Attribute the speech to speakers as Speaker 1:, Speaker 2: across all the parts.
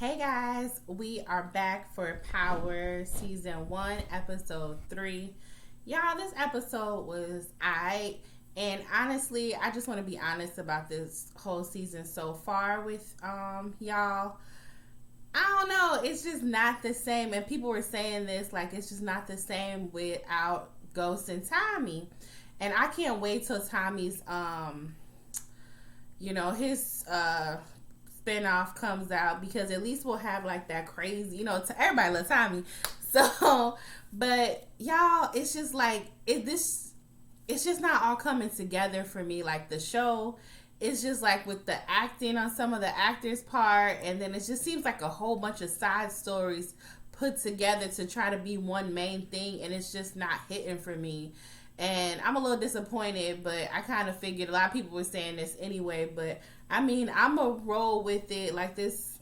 Speaker 1: Hey guys, we are back for Power Season 1, Episode 3. Y'all, this episode was and honestly, I just want to be honest about this whole season so far with y'all. I don't know, it's just not the same. And people were saying this, like, it's just not the same without Ghost and Tommy. And I can't wait till Tommy's, his spinoff comes out, because at least we'll have like that crazy, everybody loves Tommy. So, but y'all, it's just like, it's just not all coming together for me. Like the show, it's just like with the acting on some of the actors' part, and then it just seems like a whole bunch of side stories put together to try to be one main thing, and it's just not hitting for me. And I'm a little disappointed, but I kind of figured a lot of people were saying this anyway. But I mean, I'm going to roll with it like this.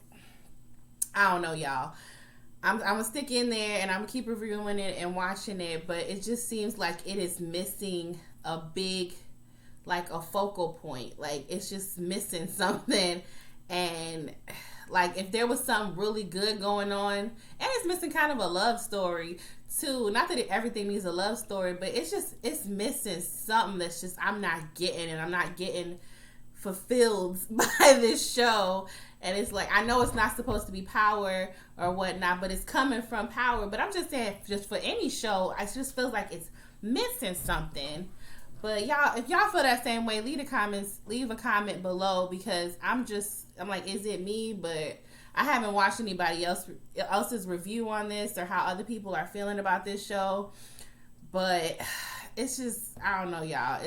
Speaker 1: I don't know, y'all. I'm going to stick in there and I'm going to keep reviewing it and watching it. But it just seems like it is missing a big, like a focal point. Like it's just missing something. And like if there was something really good going on, and it's missing kind of a love story too. Not that everything needs a love story, but it's missing something that's just I'm not getting, and I'm not getting fulfilled by this show. And it's like, I know it's not supposed to be Power or whatnot, but it's coming from Power. But I'm just saying, just for any show, I just feel like it's missing something. But y'all, if y'all feel that same way, leave a comment below, because I'm like, is it me? But I haven't watched anybody else's review on this or how other people are feeling about this show. But it's just, I don't know, y'all.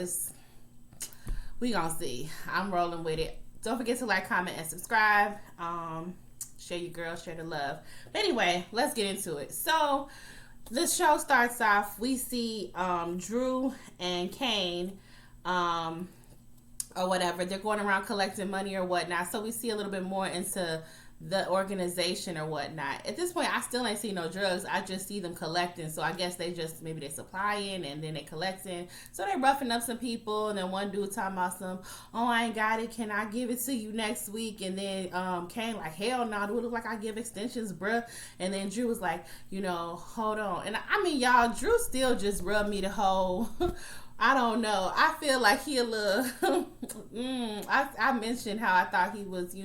Speaker 1: We gonna see. I'm rolling with it. Don't forget to like, comment, and subscribe. Share your girl, share the love. But anyway, let's get into it. So the show starts off, we see Drew and Kane, or whatever. They're going around collecting money or whatnot. So we see a little bit more into the organization or whatnot. At this point, I still ain't see no drugs. I just see them collecting. So I guess maybe they supplying and then they collecting. So they roughing up some people, and then one dude talking about oh, I ain't got it. Can I give it to you next week? And then Kane like, hell no, do it look like I give extensions, bruh? And then Drew was like, hold on. And I mean, y'all, Drew still just rubbed me the whole I don't know. I feel like he a little I mentioned how I thought he was,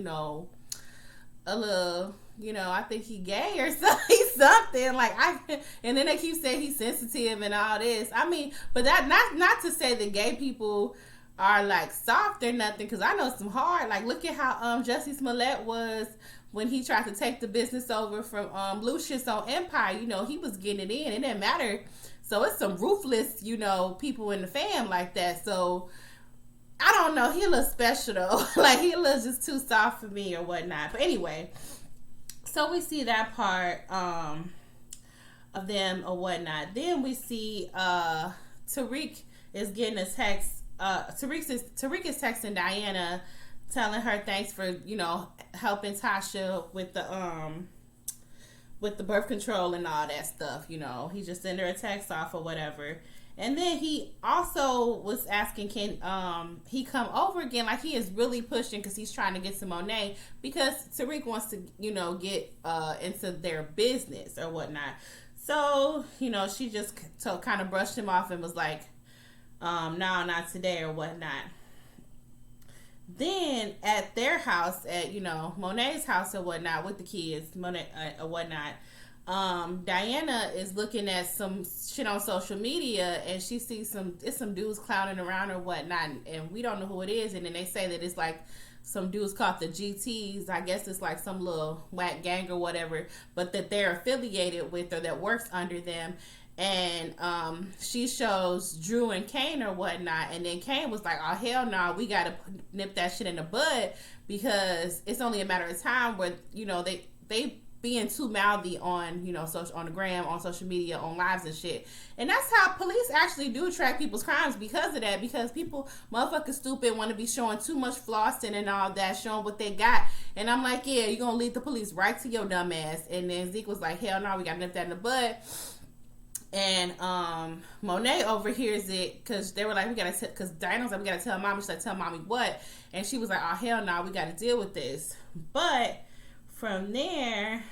Speaker 1: a little, I think he gay or something. Like and then they keep saying he's sensitive and all this. I mean, but that not to say that gay people are like soft or nothing, because I know some hard. Like look at how Jussie Smollett was when he tried to take the business over from Lucius on Empire. He was getting it in. It didn't matter. So it's some ruthless, people in the fam like that. So I don't know. He a little special though. Like he a little just too soft for me or whatnot. But anyway, so we see that part of them or whatnot. Then we see Tariq is getting a text. Tariq is texting Diana, telling her thanks for helping Tasha with the birth control and all that stuff. He just sent her a text off or whatever. And then he also was asking, can he come over again? Like he is really pushing, because he's trying to get some Monet, because Tariq wants to, get into their business or whatnot. So, she just kind of brushed him off and was like, no, not today or whatnot. Then at their house, at Monet's house or whatnot with the kids, Monet or whatnot, Diana is looking at some shit on social media, and she sees some dudes clowning around or whatnot, and we don't know who it is. And then they say that it's like some dudes called the GTs. I guess it's like some little whack gang or whatever, but that they're affiliated with or that works under them. And she shows Drew and Kane or whatnot, and then Kane was like, oh hell no, we gotta nip that shit in the bud, because it's only a matter of time where they being too mouthy on on the gram, on social media, on lives and shit. And that's how police actually do track people's crimes, because of that. Because people, motherfuckers stupid, want to be showing too much flossing and all that, showing what they got. And I'm like, yeah, you're gonna lead the police right to your dumb ass. And then Zeke was like, hell no, we gotta nip that in the bud. And Monet overhears it, because they were like, because Diana was like, we gotta tell mommy. She's like, tell mommy what? And she was like, oh hell no, we gotta deal with this. But from there,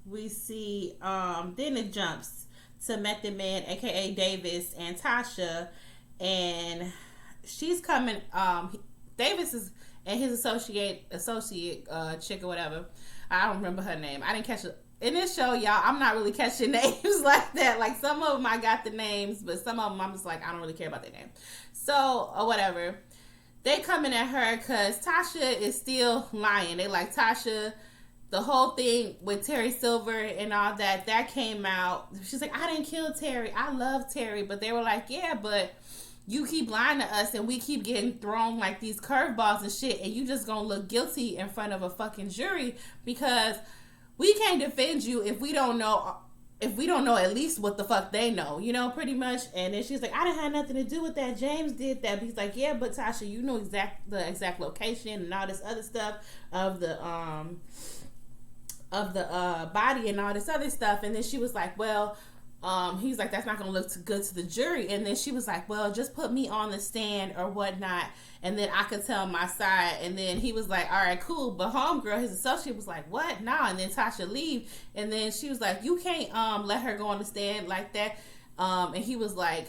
Speaker 1: we see, then it jumps to Method Man, aka Davis, and Tasha, and she's coming. Davis is and his associate chick or whatever. I don't remember her name. I didn't catch it in this show, y'all. I'm not really catching names like that. Like some of them I got the names, but some of them I'm just like I don't really care about their name. So or whatever. They coming at her because Tasha is still lying. They like Tasha. The whole thing with Terry Silver and all that came out. She's like, I didn't kill Terry. I love Terry. But they were like, yeah, but you keep lying to us and we keep getting thrown like these curveballs and shit. And you just gonna look guilty in front of a fucking jury because we can't defend you if we don't know at least what the fuck they know, you know, pretty much. And then she's like, I didn't have nothing to do with that. James did that. But he's like, yeah, but Tasha, you know the exact location and all this other stuff of the body and all this other stuff. And then she was like, well, he's like, that's not gonna look too good to the jury. And then she was like, well, just put me on the stand or whatnot, and then I could tell my side. And then he was like, all right, cool. But homegirl, his associate, was like, what? Nah. And then Tasha leave, and then she was like, you can't let her go on the stand like that. And he was like,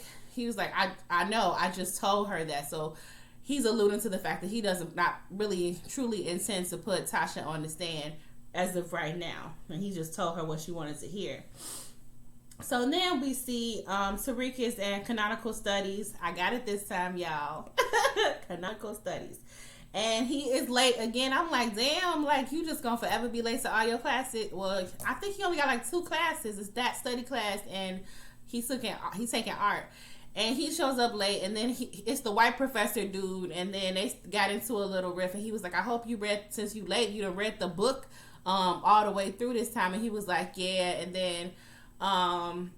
Speaker 1: I know, I just told her that. So he's alluding to the fact that he doesn't not really truly intends to put Tasha on the stand as of right now, and he just told her what she wanted to hear. So then we see Tariq is in Canonical Studies. I got it this time, y'all. Canonical Studies. And he is late again. I'm like, damn, like you just gonna forever be late to all your classes. Well, I think he only got like 2 classes. It's that study class and he's taking art. And he shows up late, and then it's the white professor dude, and then they got into a little riff, and he was like, I hope you read, since you late, you done read the book all the way through this time. And he was like, yeah. And then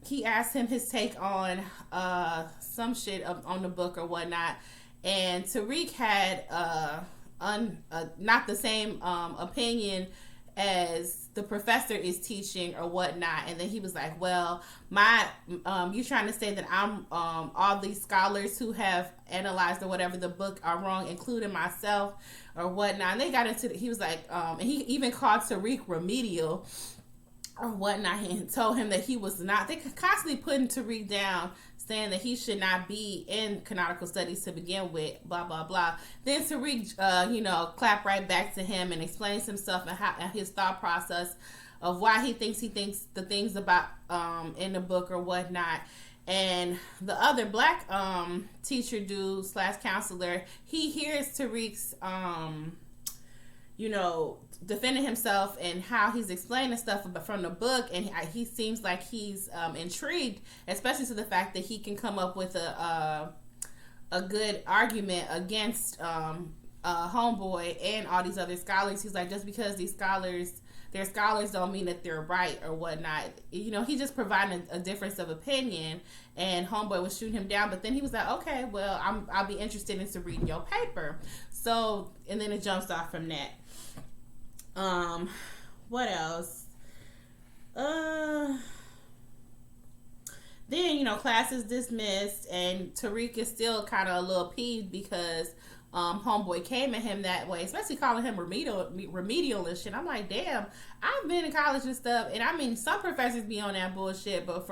Speaker 1: he asked him his take on some shit on the book or whatnot, and Tariq had not the same opinion as the professor is teaching or whatnot. And then he was like, well, you trying to say that I'm all these scholars who have analyzed or whatever the book are wrong, including myself or whatnot. And they got into he was like, and he even called Tariq remedial or whatnot, and told him that he was not. They constantly putting Tariq down, saying that he should not be in Canonical Studies to begin with, blah, blah, blah. Then Tariq, clapped right back to him and explains himself and his thought process of why he thinks the things about in the book or whatnot. And the other black teacher dude / counselor, he hears Tariq's, defending himself and how he's explaining stuff from the book, and he seems like he's intrigued, especially to the fact that he can come up with a good argument against homeboy and all these other scholars. He's like, just because they're scholars don't mean that they're right or whatnot. He just provided a difference of opinion, and homeboy was shooting him down. But then he was like, okay, well, I'll be interested in reading your paper. So, and then it jumps off from that. What else? Then, class is dismissed, and Tariq is still kind of a little peeved because homeboy came at him that way, especially calling him remedial and shit. I'm like, damn, I've been in college and stuff, and I mean, some professors be on that bullshit, but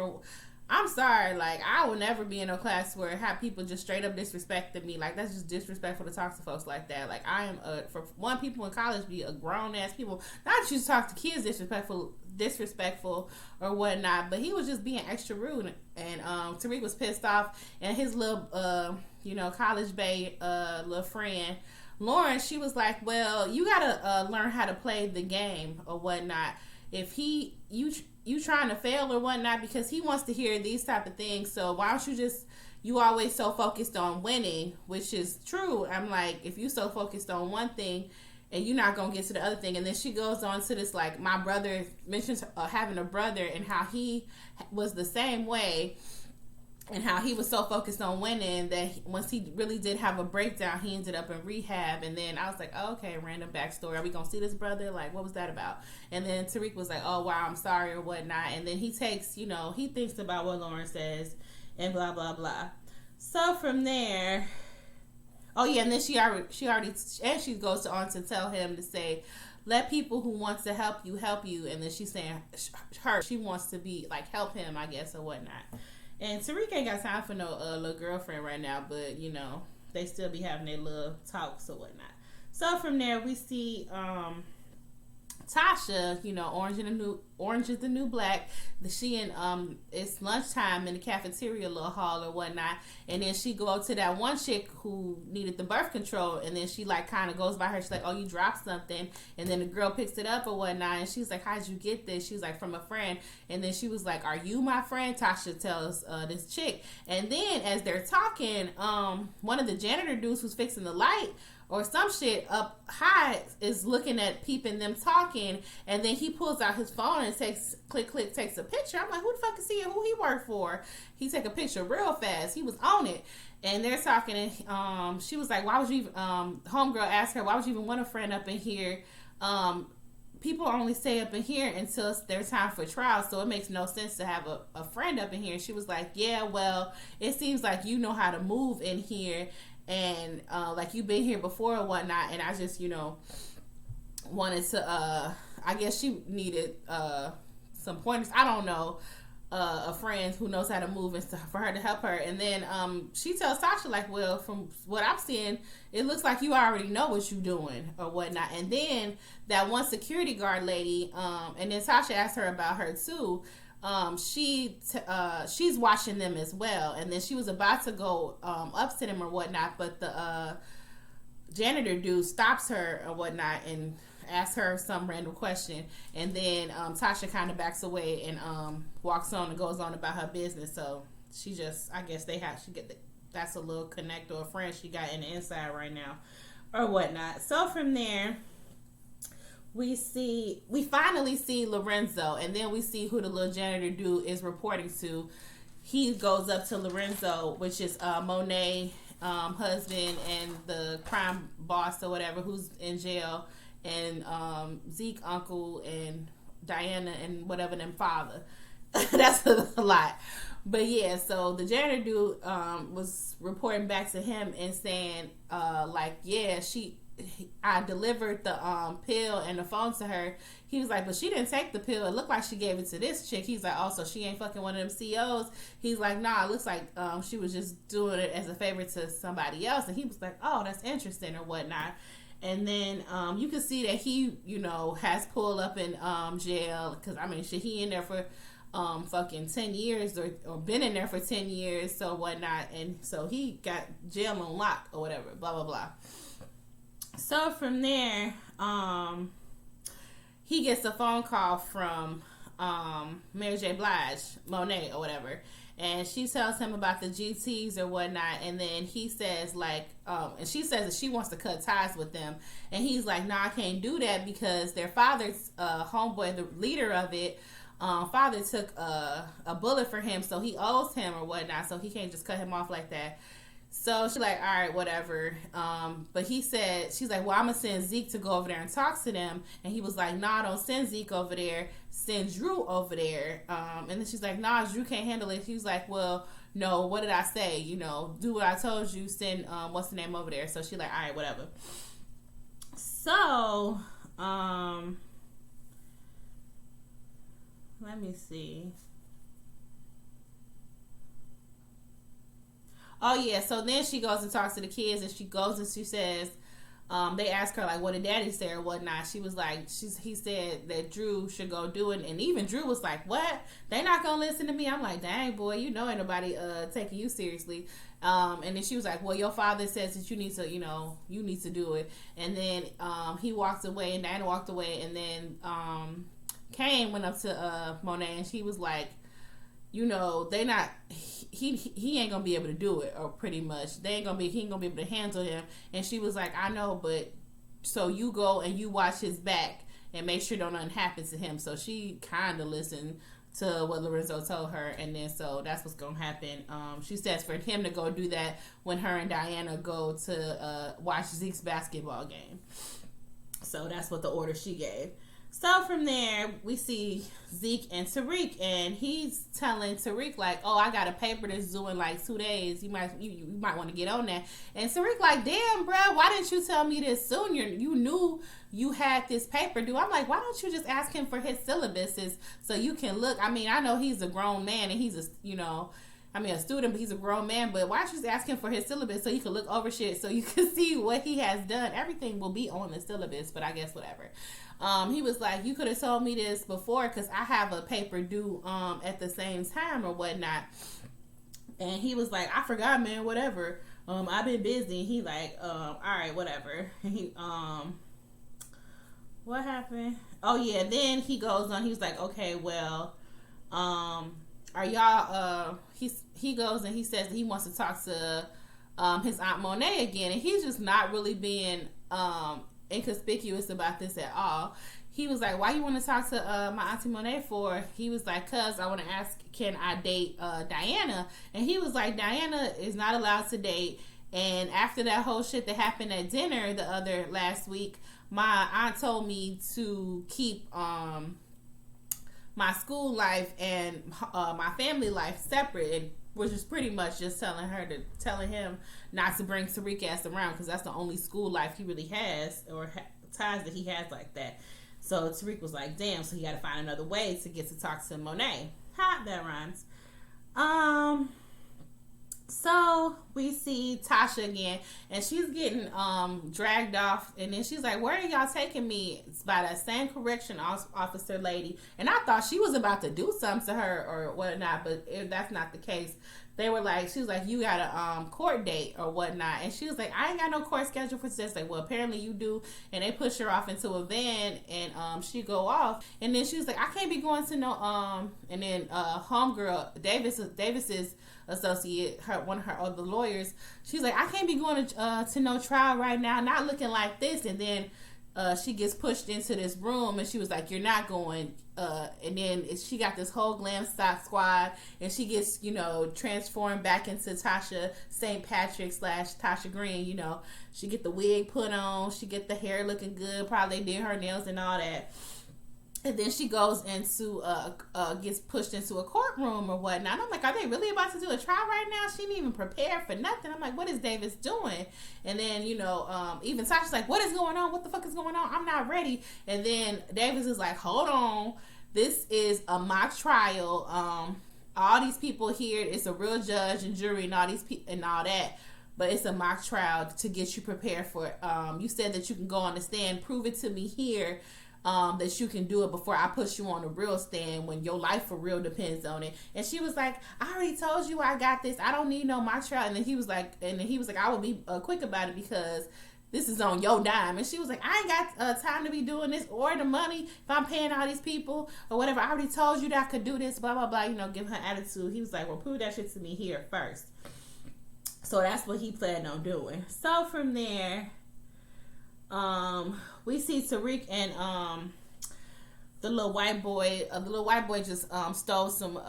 Speaker 1: I'm sorry, like, I will never be in a class where have people just straight up disrespecting me. Like, that's just disrespectful to talk to folks like that. Like, I am, for one, people in college be a grown-ass people. Not just talk to kids disrespectful or whatnot, but he was just being extra rude. And Tariq was pissed off, and his little, college bae, little friend, Lauren, she was like, well, you gotta learn how to play the game or whatnot. If you trying to fail or whatnot, because he wants to hear these type of things. So why don't you always so focused on winning, which is true. I'm like, if you so focused on one thing and you're not going to get to the other thing. And then she goes on to this, like, my brother mentions having a brother and how he was the same way. And how he was so focused on winning that once he really did have a breakdown, he ended up in rehab. And then I was like, oh, okay, random backstory. Are we going to see this brother? Like, what was that about? And then Tariq was like, oh, wow, I'm sorry or whatnot. And then he takes, he thinks about what Lauren says and blah, blah, blah. So from there, oh, yeah, and then she goes on to tell him to say, let people who wants to help you. And then she's saying she wants to be like help him, I guess, or whatnot. And Tariq ain't got time for no little girlfriend right now, but you know, they still be having their little talks or whatnot. So from there we see Tasha, you know, Orange is the New Black. She and it's lunchtime in the cafeteria little hall or whatnot, and then she go up to that one chick who needed the birth control, and then she like kind of goes by her. She's like, "Oh, you dropped something," and then the girl picks it up or whatnot, and she's like, "How'd you get this?" She's like, "From a friend," and then she was like, "Are you my friend?" Tasha tells this chick, and then as they're talking, one of the janitor dudes who's fixing the light or some shit up high is looking at peeping them talking, and then he pulls out his phone and takes takes a picture. I'm like, who the fuck is he and who he worked for? He take a picture real fast. He was on it, and they're talking, and she was like, why would you even, homegirl asked her, why would you even want a friend up in here? People only stay up in here until it's their time for trial, so it makes no sense to have a friend up in here. And she was like, yeah, well, it seems like you know how to move in here, and like you've been here before or whatnot, and I just, you know, wanted to I guess she needed some pointers, I don't know, a friend who knows how to move and stuff for her to help her. And then she tells Tasha like, well, from what I'm seeing, it looks like you already know what you're doing or whatnot. And then that one security guard lady, and then Tasha asked her about her too. She's watching them as well, and then she was about to go up to them or whatnot, but the janitor dude stops her or whatnot and asks her some random question, and then Tasha kind of backs away and walks on and goes on about her business. So she just, I guess that's a little connect or a friend she got in the inside right now or whatnot. So from there we finally see Lorenzo, and then we see who the little janitor dude is reporting to. He goes up to Lorenzo, which is Monet husband and the crime boss or whatever who's in jail, and Zeke uncle and Diana and whatever them father. That's a lot. But yeah, so the janitor dude was reporting back to him and saying like, yeah, I delivered the pill and the phone to her. He was like, but she didn't take the pill. It looked like she gave it to this chick. He's like, oh, so she ain't fucking one of them COs. He's like, nah, it looks like she was just doing it as a favor to somebody else. And he was like, oh, that's interesting or whatnot. And then you can see that he, you know, has pulled up in jail, because I mean, shit, he in there for fucking 10 years or been in there for 10 years, so whatnot. And so he got jail on lock or whatever, blah blah blah. So from there, he gets a phone call from Mary J. Blige, Monet or whatever, and she tells him about the GTs or whatnot, and then he says like, and she says that she wants to cut ties with them, and he's like, nah, I can't do that because their father's homeboy, the leader of it, father took a bullet for him, so he owes him or whatnot, so he can't just cut him off like that. So she's like, all right, whatever. But she's like, well, I'm going to send Zeke to go over there and talk to them. And he was like, nah, don't send Zeke over there. Send Drew over there. And then she's like, nah, Drew can't handle it. She was like, well, no, what did I say? You know, do what I told you. Send, what's the name over there? So she's like, all right, whatever. So, let me see. Oh yeah, so then she goes and talks to the kids, and she goes and she says, they ask her like, what did daddy say or whatnot. She was like, he said that Drew should go do it, and even Drew was like, what? They not gonna listen to me? I'm like, dang boy, you know ain't nobody taking you seriously. And then she was like, well, your father says that you need to, you know, you need to do it. And then he walked away, and Diana walked away, and then Kane went up to Monet, and she was like, you know, they not, he ain't gonna be able to do it, or pretty much he ain't gonna be able to handle him. And she was like, I know, but so you go and you watch his back and make sure nothing happens to him. So she kind of listened to what Lorenzo told her, and then so that's what's gonna happen. She says for him to go do that when her and Diana go to watch Zeke's basketball game. So that's what the order she gave. So from there, we see Zeke and Tariq, and he's telling Tariq like, "Oh, I got a paper that's due in like 2 days. You might want to get on that." And Tariq like, "Damn, bro, why didn't you tell me this sooner? You knew you had this paper due." I'm like, "Why don't you just ask him for his syllabuses so you can look?" I mean, I know he's a grown man and he's a student, but he's a grown man. But why don't you just ask him for his syllabus so you can look over shit so you can see what he has done? Everything will be on the syllabus, but I guess whatever. He was like, "You could have told me this before because I have a paper due at the same time or whatnot." And he was like, "I forgot, man, whatever. I've been busy." And he like, "All right, whatever." And he what happened? Oh yeah, then he goes on, he was like, "Okay, well, are y'all he goes and he says that he wants to talk to his Aunt Monet again, and he's just not really being inconspicuous about this at all. He was like, "Why you want to talk to my Auntie Monet for?" He was like, "Cause I want to ask, can I date Diana?" And he was like, "Diana is not allowed to date." And after that whole shit that happened at dinner last week, my aunt told me to keep my school life and my family life separate, and which is pretty much just telling him not to bring Tariq ass around because that's the only school life he really has, or ties that he has like that. So Tariq was like, "Damn!" So he got to find another way to get to talk to Monet. Ha, that rhymes. So we see Tasha again, and she's getting dragged off, and then she's like, "Where are y'all taking me?" It's by that same correction officer lady, and I thought she was about to do something to her or whatnot, but that's not the case. They were like, she was like, "You got a court date or whatnot," and she was like, "I ain't got no court schedule for today." Like, "Well, apparently you do," and they push her off into a van, and she go off, and then she was like, "I can't be going to no and then homegirl Davis's associate, one of her other lawyers, she's like, "I can't be going to no trial right now, not looking like this." And then she gets pushed into this room, and she was like, "You're not going." And then she got this whole glam stock squad, and she gets, transformed back into Tasha St. Patrick / Tasha Green. She get the wig put on, she get the hair looking good, probably did her nails and all that. And then she goes into, gets pushed into a courtroom or whatnot. And I'm like, are they really about to do a trial right now? She didn't even prepare for nothing. I'm like, what is Davis doing? And then, even Tasha's like, what is going on? What the fuck is going on? I'm not ready. And then Davis is like, hold on. This is a mock trial. All these people here, it's a real judge and jury and all these people and all that. But it's a mock trial to get you prepared for it. You said that you can go on the stand. Prove it to me here. That you can do it before I push you on a real stand when your life for real depends on it. And she was like, "I already told you I got this. I don't need no mock trial." And then he was like, "I will be quick about it because this is on your dime." And she was like, "I ain't got time to be doing this or the money if I'm paying all these people or whatever. I already told you that I could do this, blah, blah, blah," give her attitude. He was like, "Well, prove that shit to me here first." So that's what he planned on doing. So from there, we see Tariq and the little white boy. The little white boy just stole some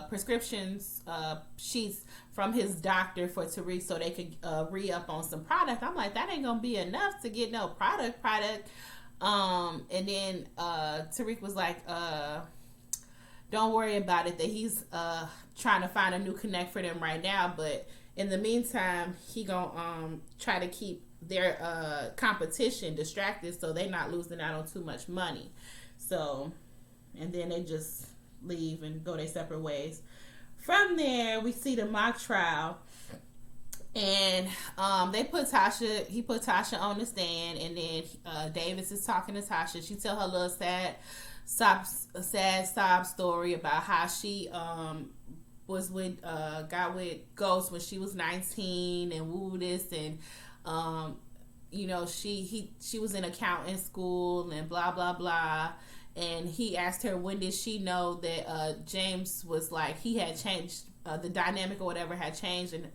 Speaker 1: prescriptions sheets from his doctor for Tariq so they could re-up on some product. I'm like, that ain't gonna be enough to get no product. And then Tariq was like, "Don't worry about it. That he's trying to find a new connect for them right now, but in the meantime, he gonna try to keep their competition distracted so they're not losing out on too much money." So, and then they just leave and go their separate ways. From there, we see the mock trial, and he put Tasha on the stand, and then Davis is talking to Tasha. She tell her little sad sob story about how she was got with Ghost when she was 19 and woo this, and she was in accounting school and blah blah blah. And he asked her, when did she know that James was like, he had changed, the dynamic or whatever had changed, and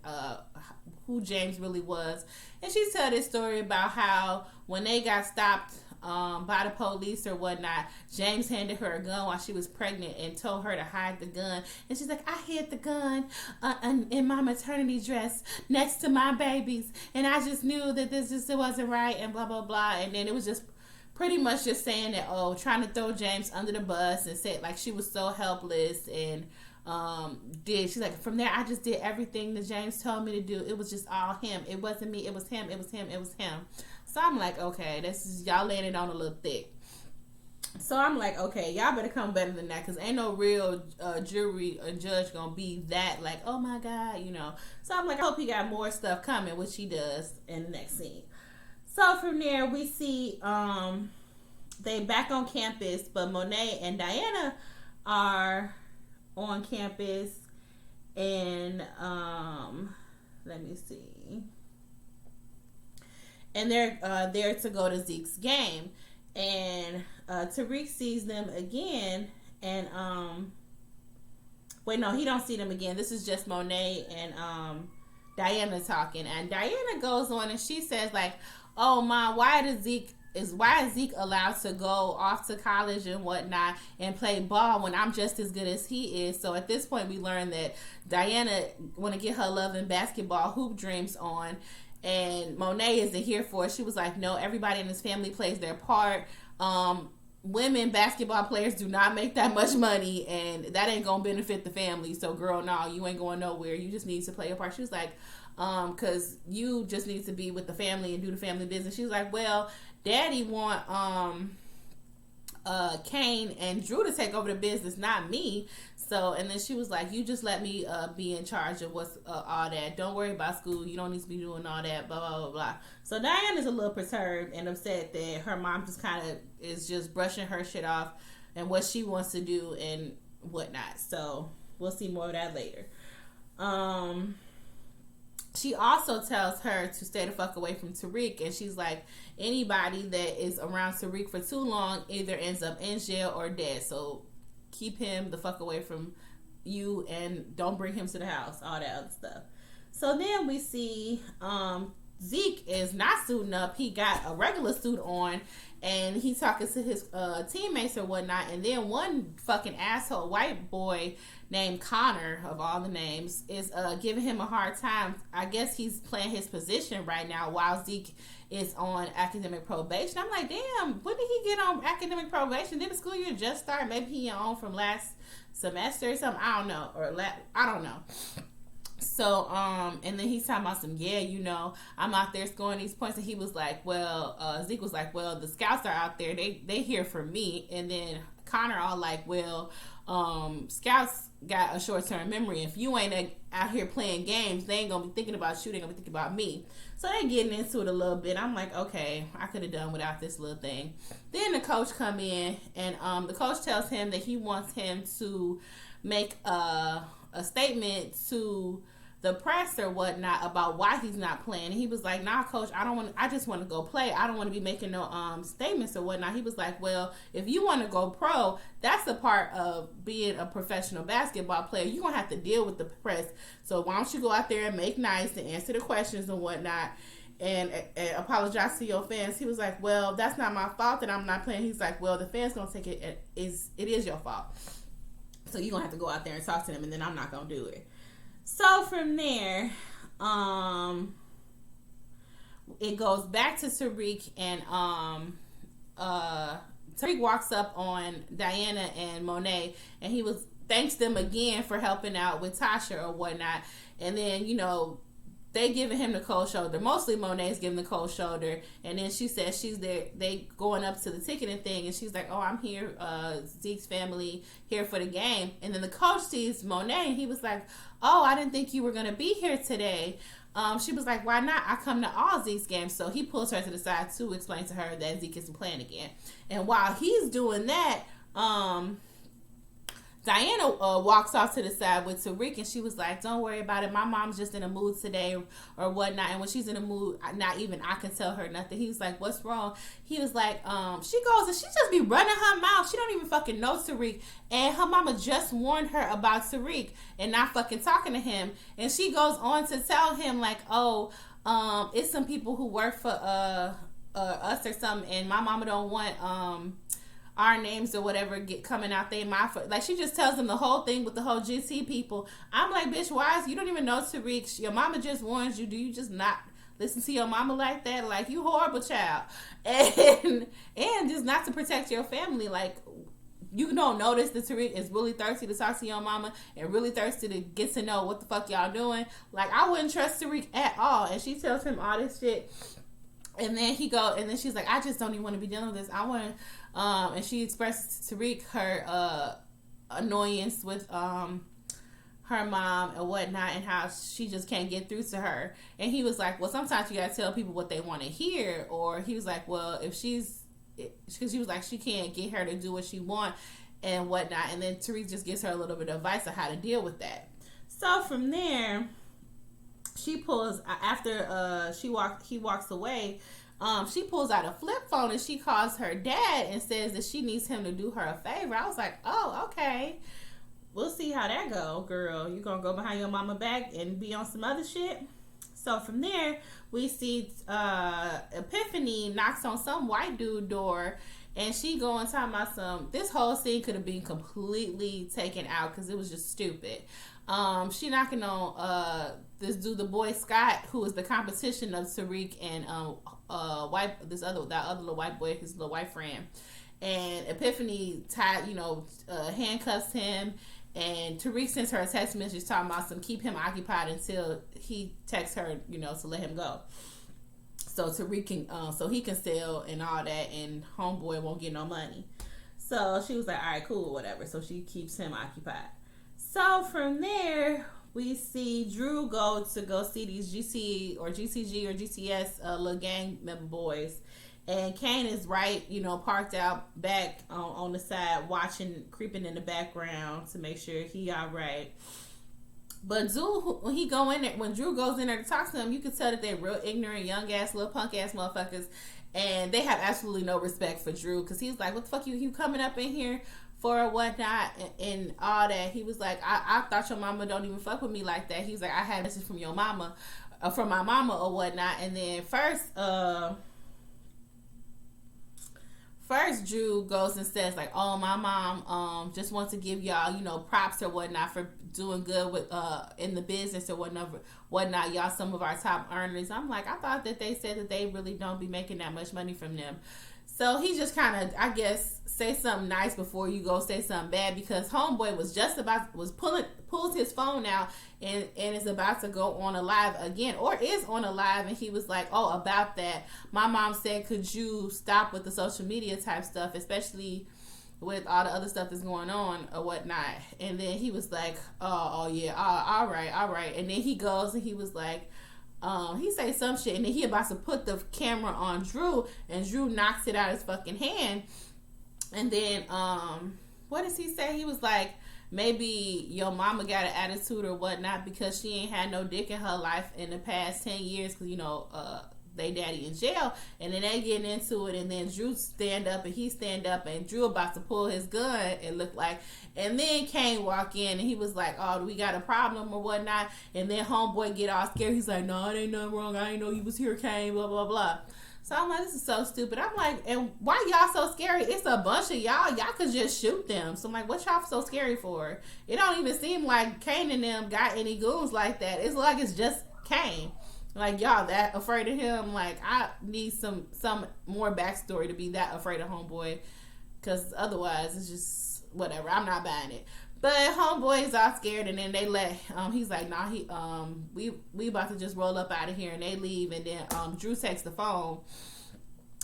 Speaker 1: who James really was. And she told this story about how when they got stopped by the police or whatnot, James handed her a gun while she was pregnant and told her to hide the gun. And she's like, "I hid the gun in my maternity dress next to my babies, and I just knew that this just wasn't right," and blah blah blah. And then it was just pretty much just saying that, oh, trying to throw James under the bus, and said like she was so helpless, and she's like, from there I just did everything that James told me to do. It was just all him. It wasn't me. It was him. It was him. It was him. So I'm like, okay, this is, y'all laying it on a little thick. So I'm like, okay, y'all better come better than that, because ain't no real jury or judge gonna be that like, oh my God, you know. So I'm like, I hope he got more stuff coming, which he does in the next scene. So from there we see they back on campus, but Monet and Diana are on campus, and let me see, and they're there to go to Zeke's game. And Tariq sees them again, and wait, no, he don't see them again. This is just Monet and Diana talking, and Diana goes on and she says like, oh Mom, why is Zeke allowed to go off to college and whatnot and play ball when I'm just as good as he is? So at this point we learn that Diana want to get her love and basketball hoop dreams on, and Monet isn't here for it. She was like, no, everybody in this family plays their part. Women basketball players do not make that much money, and that ain't gonna benefit the family. So girl, no, you ain't going nowhere. You just need to play your part. She was like, cause you just need to be with the family and do the family business. She's like, well, Daddy want Kane and Drew to take over the business, not me. So, and then she was like, you just let me be in charge of what's all that. Don't worry about school. You don't need to be doing all that, blah, blah, blah, blah. So Diana's a little perturbed and upset that her mom just kind of is just brushing her shit off and what she wants to do and whatnot. So we'll see more of that later. She also tells her to stay the fuck away from Tariq, and she's like, anybody that is around Tariq for too long either ends up in jail or dead. So keep him the fuck away from you and don't bring him to the house, all that other stuff. So then we see Zeke is not suiting up. He got a regular suit on, and he's talking to his teammates or whatnot, and then one fucking asshole white boy named Connor, of all the names, is giving him a hard time. I guess he's playing his position right now while Zeke is on academic probation. I'm like, damn, when did he get on academic probation? Did the school year just start? Maybe he on from last semester or something. I don't know. I don't know. So, and then he's talking about some, yeah, you know, I'm out there scoring these points. And he was like, well, Zeke was like, well, the scouts are out there. They here for me. And then Connor all like, well, scouts got a short-term memory. If you ain't out here playing games, they ain't gonna be thinking about you. They gonna be thinking about me. So they getting into it a little bit. I'm like, okay, I could have done without this little thing. Then the coach come in, and the coach tells him that he wants him to make a statement to the press or whatnot about why he's not playing. And he was like, nah, coach, I just want to go play. I don't want to be making no statements or whatnot. He was like, well, if you want to go pro, that's a part of being a professional basketball player. You're going to have to deal with the press. So why don't you go out there and make nice and answer the questions and whatnot and apologize to your fans. He was like, well, that's not my fault that I'm not playing. He's like, well, the fans going to take it. It is your fault. So you're going to have to go out there and talk to them, and then I'm not going to do it. So from there, it goes back to Tariq, and Tariq walks up on Diana and Monet, and he thanks them again for helping out with Tasha or whatnot. And then, you know, they giving him the cold shoulder. Mostly Monet's giving the cold shoulder. And then she says she's there. They going up to the ticketing thing. And she's like, oh, I'm here. Zeke's family here for the game. And then the coach sees Monet. And he was like, oh, I didn't think you were going to be here today. She was like, why not? I come to all Zeke's games. So he pulls her to the side to explain to her that Zeke isn't playing again. And while he's doing that, Diana walks off to the side with Tariq, and she was like, don't worry about it. My mom's just in a mood today or whatnot. And when she's in a mood, not even I can tell her nothing. He was like, what's wrong? He was like, she goes and she just be running her mouth. She don't even fucking know Tariq. And her mama just warned her about Tariq and not fucking talking to him. And she goes on to tell him like, oh, it's some people who work for us or something. And my mama don't want our names or whatever get coming out their mouth. Like, she just tells them the whole thing with the whole GC people. I'm like, bitch, why is you don't even know Tariq? Your mama just warns you. Do you just not listen to your mama like that? Like, you horrible child. And just not to protect your family. Like, you don't notice that Tariq is really thirsty to talk to your mama and really thirsty to get to know what the fuck y'all doing. Like, I wouldn't trust Tariq at all. And she tells him all this shit. And then and then she's like, I just don't even want to be dealing with this. I want to, and she expresses to Tariq her annoyance with her mom and whatnot, and how she just can't get through to her. And he was like, well, sometimes you gotta tell people what they want to hear. Or he was like, well, because she was like, she can't get her to do what she want and whatnot. And then Tariq just gives her a little bit of advice on how to deal with that. So from there, she pulls, after he walks away, she pulls out a flip phone and she calls her dad and says that she needs him to do her a favor. I was like, oh, okay. We'll see how that go, girl. You gonna go behind your mama back and be on some other shit? So from there, we see Epiphany knocks on some white dude door, and she going talking about this whole scene could have been completely taken out because it was just stupid. She knocking on this dude, the boy Scott, who is the competition of Tariq and that other little white boy, his little white friend. And Epiphany handcuffs him. And Tariq sends her a text message talking about keep him occupied until he texts her, to let him go. So Tariq can, so he can sell and all that, and homeboy won't get no money. So she was like, all right, cool, whatever. So she keeps him occupied. So from there, we see Drew go see these GC or GCG or GCS little gang member boys. And Kane is right, parked out back on the side, creeping in the background to make sure he all right. But when Drew goes in there to talk to him, you can tell that they're real ignorant, young ass, little punk ass motherfuckers, and they have absolutely no respect for Drew, because he's like, "What the fuck you coming up in here for or whatnot?" and all that. He was like, "I thought your mama don't even fuck with me like that." He's like, "I had a message from your mama, from my mama or whatnot." And then First, Drew goes and says, like, oh, my mom just wants to give y'all, props or whatnot for doing good with in the business or whatnot. Y'all some of our top earners. I'm like, I thought that they said that they really don't be making that much money from them. So he just kind of, I guess, say something nice before you go say something bad, because homeboy pulls his phone out and is about to go on a live again, or is on a live, and he was like, oh, about that, my mom said, could you stop with the social media type stuff, especially with all the other stuff that's going on or whatnot. And then he was like, oh yeah, all right. And then he goes and he was like, he say some shit, and then he about to put the camera on Drew, and Drew knocks it out his fucking hand. And then what does he say? He was like, maybe your mama got an attitude or whatnot because she ain't had no dick in her life in the past 10 years, because they daddy in jail. And then they getting into it, and then Drew stand up and he stand up, and Drew about to pull his gun, it looked like. And then Kane walk in, and he was like, oh, we got a problem or whatnot. And then homeboy get all scared. He's like, no, it ain't nothing wrong, I ain't know you was here, Kane, blah blah blah. So I'm like, this is so stupid. I'm like, and why y'all so scary? It's a bunch of y'all could just shoot them. So I'm like, what y'all so scary for? It don't even seem like Kane and them got any goons like that. It's like it's just Kane. Like, y'all that afraid of him? Like, I need some more backstory to be that afraid of homeboy, because otherwise it's just whatever. I'm not buying it. But homeboy is all scared, and then they he's like, nah, we about to just roll up out of here, and they leave. And then Drew takes the phone,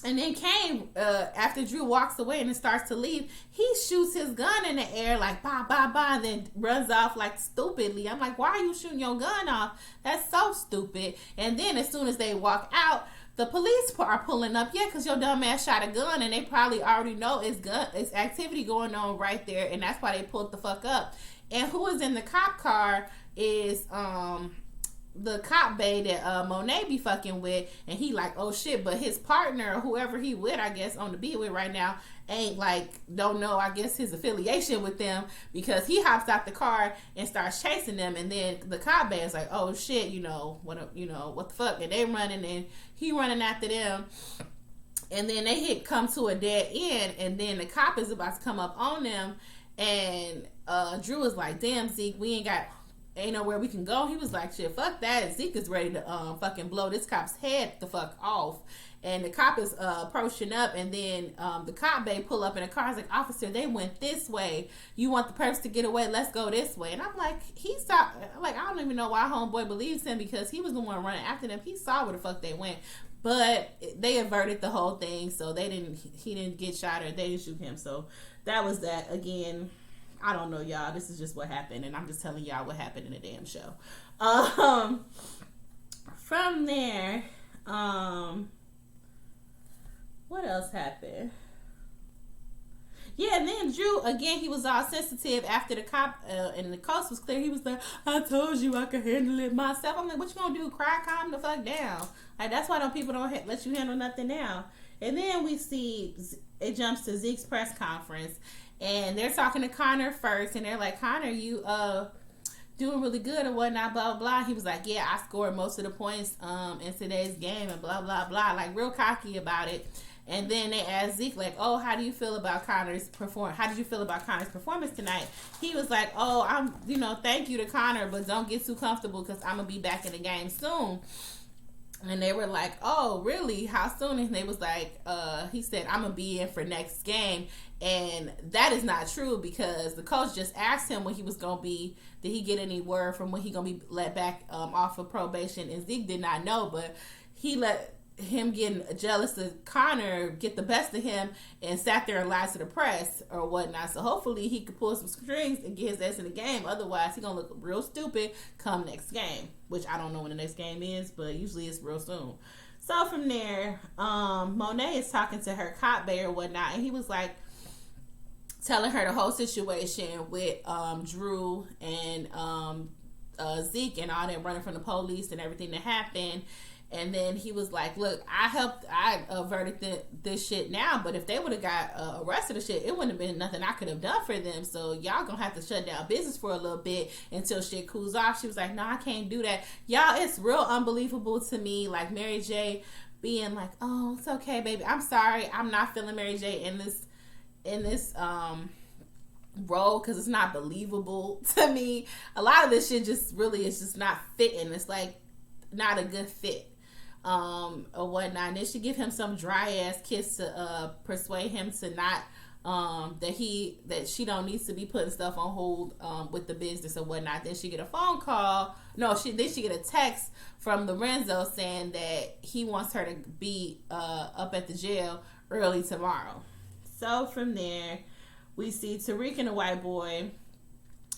Speaker 1: and then Kane, after Drew walks away and it starts to leave, he shoots his gun in the air like bah bah bah, and then runs off like stupidly. I'm like, why are you shooting your gun off? That's so stupid. And then as soon as they walk out, the police are pulling up. Yeah, because your dumb ass shot a gun, and they probably already know it's activity going on right there, and that's why they pulled the fuck up. And who is in the cop car is the cop bae that Monet be fucking with, and he like, oh shit, but his partner or whoever he with, I guess, on the beat with right now, ain't like, don't know, I guess, his affiliation with them, because he hops out the car and starts chasing them. And then the cop bae is like, oh shit, what the fuck, and they running, and he running after them. And then they come to a dead end, and then the cop is about to come up on them, and Drew is like, damn, Zeke, we ain't got ain't nowhere we can go. He was like, shit, fuck that. Zeke is ready to fucking blow this cop's head the fuck off. And the cop is approaching up, and then the cop bay pull up in a car. He's like, officer, they went this way. You want the perps to get away? Let's go this way. And I'm like, he saw, like, I don't even know why homeboy believes him, because he was the one running after them. He saw where the fuck they went. But they averted the whole thing, so he didn't get shot, or they didn't shoot him. So that was that. Again, I don't know, y'all. This is just what happened, and I'm just telling y'all what happened in the damn show. From there, what else happened? Yeah, and then Drew, again, he was all sensitive after the cop and the coast was clear. He was like, I told you I could handle it myself. I'm like, what you gonna do? Cry, calm the fuck down. Like, that's why people don't let you handle nothing now. And then we see, it jumps to Zeke's press conference, and they're talking to Connor first, and they're like, Connor, you doing really good and whatnot, blah, blah, blah. He was like, yeah, I scored most of the points in today's game, and blah, blah, blah. Like, real cocky about it. And then they asked Zeke, like, oh, how do you feel about Connor's performance? How did you feel about Connor's performance tonight? He was like, oh, thank you to Connor, but don't get too comfortable, because I'm going to be back in the game soon. And they were like, oh, really? How soon? And they was like, he said, I'm going to be in for next game. And that is not true, because the coach just asked him when he was going to be, did he get any word from when he going to be let back off of probation? And Zeke did not know, but he let him getting jealous of Connor get the best of him and sat there and lied to the press or whatnot. So hopefully he could pull some strings and get his ass in the game. Otherwise, he's going to look real stupid come next game, which I don't know when the next game is, but usually it's real soon. So from there, Monet is talking to her cop bay or whatnot, and he was like, telling her the whole situation with Drew and Zeke and all that running from the police and everything that happened. And then he was like, look, I averted this shit now, but if they would have got arrested or shit, it wouldn't have been nothing I could have done for them. So y'all gonna have to shut down business for a little bit until shit cools off. She was like, no, I can't do that. Y'all, it's real unbelievable to me, like Mary J being like, oh, it's okay, baby. I'm sorry. I'm not feeling Mary J in this role, because it's not believable to me. A lot of this shit just really is just not fitting. It's like not a good fit. Or whatnot. And then she give him some dry ass kiss to persuade him to not that she don't need to be putting stuff on hold with the business or whatnot. Then she get a phone call. Then she get a text from Lorenzo saying that he wants her to be up at the jail early tomorrow. So from there, we see Tariq and the white boy.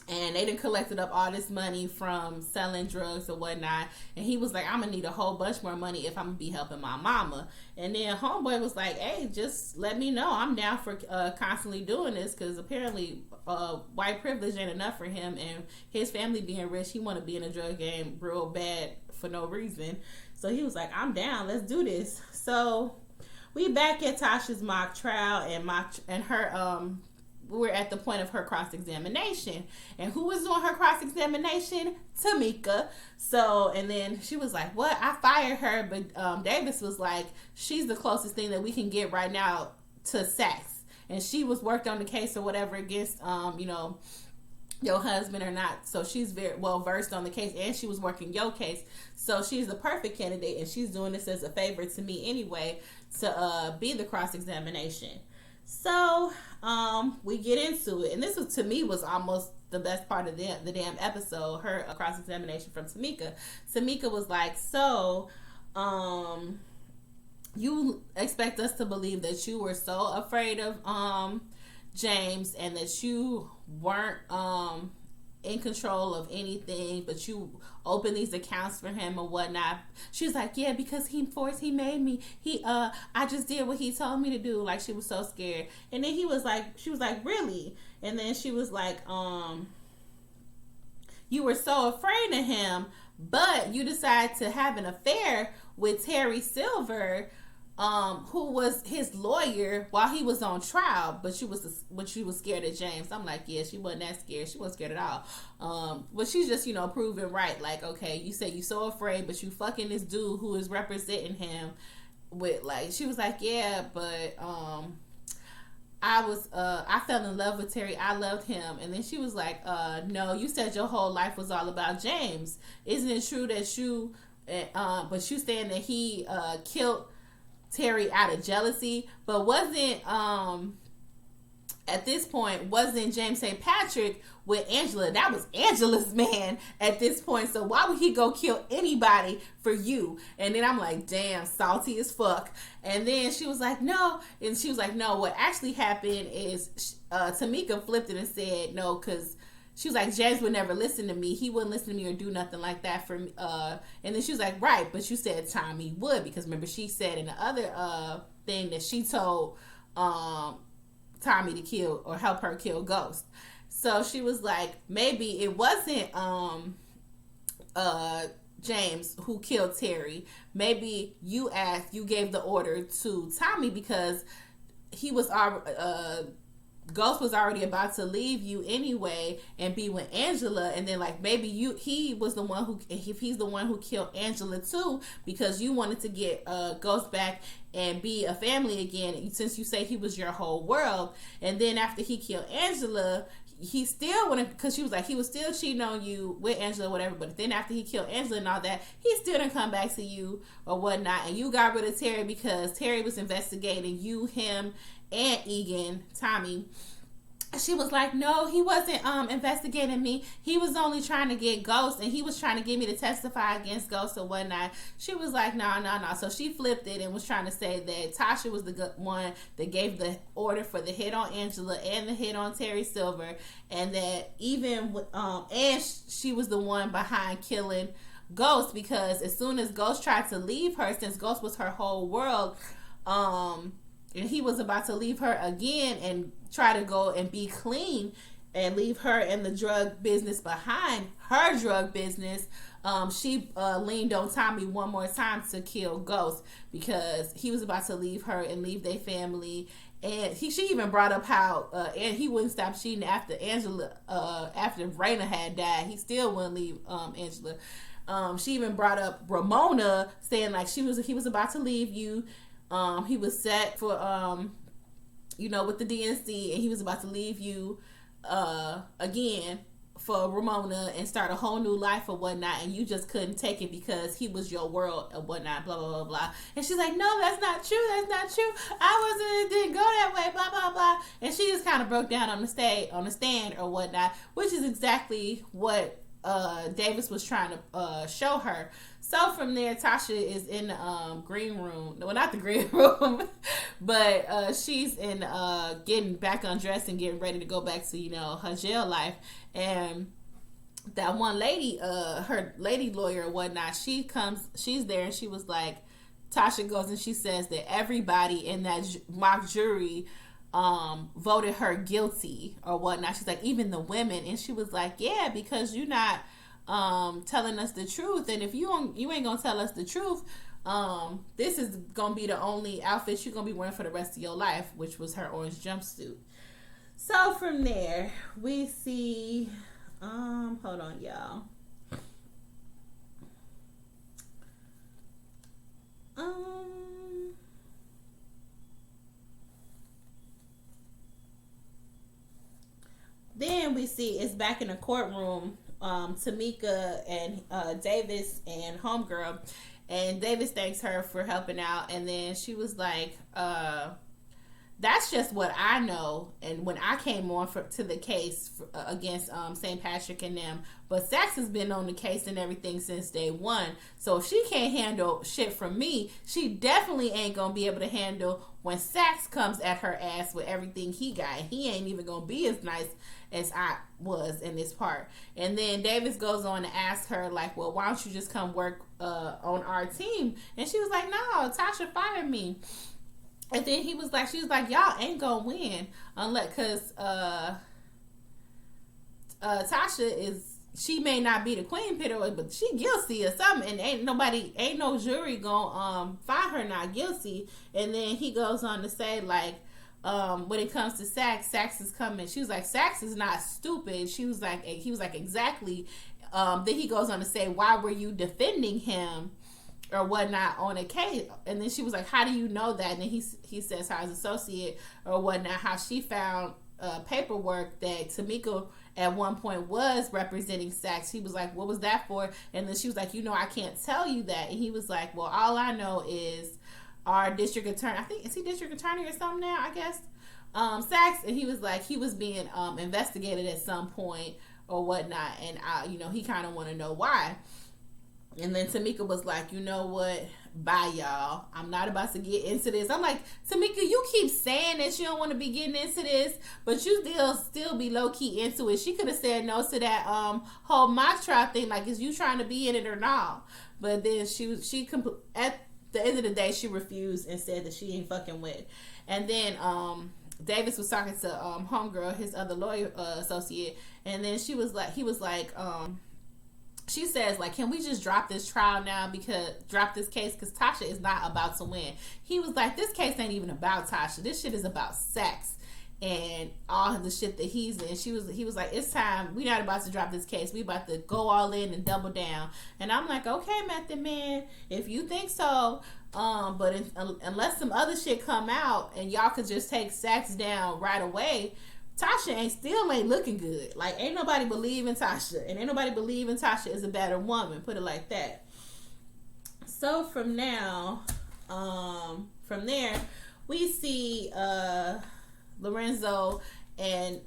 Speaker 1: And they done collected up all this money from selling drugs or whatnot. And he was like, I'm going to need a whole bunch more money if I'm going to be helping my mama. And then homeboy was like, hey, just let me know. I'm down for constantly doing this, because apparently white privilege ain't enough for him. And his family being rich, he want to be in a drug game real bad for no reason. So he was like, I'm down. Let's do this. So we back at Tasha's mock trial, and her we're at the point of her cross-examination. And who was doing her cross-examination? Tamika. So, and then she was like, what? I fired her. But Davis was like, she's the closest thing that we can get right now to sex. And she was worked on the case or whatever against, your husband or not. So she's very well versed on the case, and she was working your case. So she's the perfect candidate, and she's doing this as a favor to me anyway, to be the cross-examination. So we get into it, and this was, to me, was almost the best part of the damn episode. Her cross-examination from Tamika. Tamika was like, so you expect us to believe that you were so afraid of James, and that you weren't in control of anything, but you opened these accounts for him or whatnot. She was like, yeah, because he made me. I just did what he told me to do. Like, she was so scared. And then she was like, really? And then she was like, you were so afraid of him, but you decided to have an affair with Terry Silver, who was his lawyer while he was on trial, but she was scared of James. I'm like, yeah, she wasn't that scared. She wasn't scared at all. But she's just, proving right. Like, okay, you say you so afraid, but you fucking this dude who is representing him with, like, she was like, yeah, but I fell in love with Terry. I loved him. And then she was like, no, you said your whole life was all about James. Isn't it true that but you saying that he killed Terry out of jealousy? But wasn't at this point, wasn't James St. Patrick with Angela? That was Angela's man at this point. So why would he go kill anybody for you? And then I'm like, damn, salty as fuck. And then she was like, no. And she was like, no, what actually happened is Tamika flipped it and said, no, because she was like, James would never listen to me. He wouldn't listen to me or do nothing like that for me. And then she was like, right, but you said Tommy would, because remember she said in the other thing that she told Tommy to kill or help her kill Ghost. So she was like, maybe it wasn't James who killed Terry. Maybe you gave the order to Tommy because he was Ghost was already about to leave you anyway and be with Angela, and then like maybe he was the one who, if he's the one who killed Angela too, because you wanted to get Ghost back and be a family again, since you say he was your whole world. And then after he killed Angela, he still wanted, because she was like, he was still cheating on you with Angela or whatever, but then after he killed Angela and all that, he still didn't come back to you or whatnot, and you got rid of Terry because Terry was investigating you, him, and Egan, Tommy. She was like, no, he wasn't investigating me. He was only trying to get Ghost, and he was trying to get me to testify against Ghost or whatnot. She was like, no. So she flipped it and was trying to say that Tasha was the one that gave the order for the hit on Angela and the hit on Terry Silver, and that even and she was the one behind killing Ghost, because as soon as Ghost tried to leave her, since Ghost was her whole world, and he was about to leave her again and try to go and be clean and leave her in the drug business behind, her drug business, she leaned on Tommy one more time to kill Ghost, because he was about to leave her and leave their family. And she even brought up how and he wouldn't stop cheating after Angela, after Raina had died. He still wouldn't leave Angela. She even brought up Ramona, saying like he was about to leave you. He was set for with the DNC, and he was about to leave you again for Ramona and start a whole new life or whatnot, and you just couldn't take it because he was your world or whatnot, blah blah blah blah. And she's like, no, that's not true, it didn't go that way, blah blah blah. And she just kind of broke down on the stand or whatnot, which is exactly what Davis was trying to show her. So from there, Tasha is in the green room. Well, not the green room, but she's in getting back undressed and getting ready to go back to her jail life. And that one lady, her lady lawyer or whatnot, she's there, and she was like, Tasha goes and she says that everybody in that mock jury voted her guilty or whatnot. She's like, even the women. And she was like, yeah, because you're not telling us the truth, and if you ain't gonna tell us the truth, this is gonna be the only outfit you're gonna be wearing for the rest of your life, which was her orange jumpsuit. So from there we see hold on, y'all. Then we see it's back in the courtroom. Tamika and Davis and homegirl, and Davis thanks her for helping out, and then she was like, that's just what I know, and when I came on to the case against St. Patrick and them, but Saxe has been on the case and everything since day one, so if she can't handle shit from me, she definitely ain't gonna be able to handle when Saxe comes at her ass with everything he got. He ain't even gonna be as nice as I was in this part. And then Davis goes on to ask her like, well, why don't you just come work on our team? And she was like, no, Tasha fired me. And then she was like, y'all ain't gonna win unless, because Tasha she may not be the queen pit, but she guilty or something, and ain't no jury gonna find her not guilty. And then he goes on to say like, when it comes to Saxe is coming. She was like, Saxe is not stupid. He was like, exactly. Then he goes on to say, why were you defending him or whatnot on a case. And then she was like, how do you know that? And then he says how his associate or whatnot, how she found paperwork that Tamika at one point was representing Sachs. He was like, what was that for? And then she was like, I can't tell you that. And he was like, well, all I know is our district attorney, I think, is he district attorney or something now, I guess, Sachs. And he was like, he was being investigated at some point or whatnot. And he kind of want to know why. And then Tamika was like, you know what? Bye, y'all. I'm not about to get into this. I'm like, Tamika, you keep saying that you don't want to be getting into this, but you still be low-key into it. She could have said no to that whole mock trial thing. Like, is you trying to be in it or not? But then at the end of the day, she refused and said that she ain't fucking with. And then Davis was talking to Homegirl, his other lawyer associate, and then he was like, she says, like, can we just drop this trial now, drop this case because Tasha is not about to win. He was like, this case ain't even about Tasha. This shit is about Sachs and all the shit that he's in. He was like, it's time. We not about to drop this case. We about to go all in and double down. And I'm like, okay, Method Man, if you think so. But unless some other shit come out and y'all could just take Sachs down right away, Tasha still ain't looking good. Like, ain't nobody believe in Tasha. And ain't nobody believe in Tasha is a better woman. Put it like that. So from there, we see Lorenzo and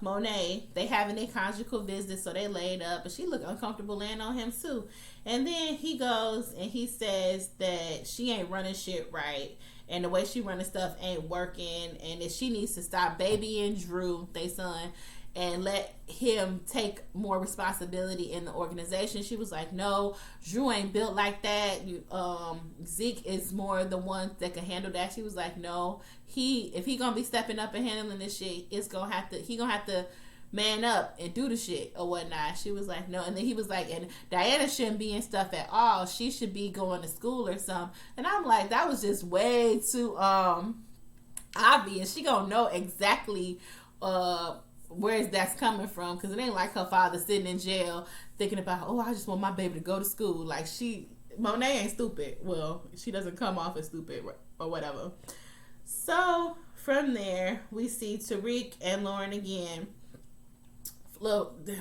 Speaker 1: Monet. They having a conjugal visit, so they laid up. But she looked uncomfortable laying on him too. And then he goes and he says that she ain't running shit right. And the way she running stuff ain't working, and that she needs to stop babying Drew, they son, and let him take more responsibility in the organization. She was like, no, Drew ain't built like that. Zeke is more the one that can handle that. She was like, no, if he gonna be stepping up and handling this shit, he gonna have to man up and do the shit or whatnot. She was like, no. And then he was like, and Diana shouldn't be in stuff at all. She should be going to school or something. And I'm like, that was just way too obvious. She gonna know exactly where that's coming from, because it ain't like her father sitting in jail thinking about, oh, I just want my baby to go to school. Like, Monet ain't stupid. Well, she doesn't come off as stupid or whatever. So from there, we see Tariq and Lauren again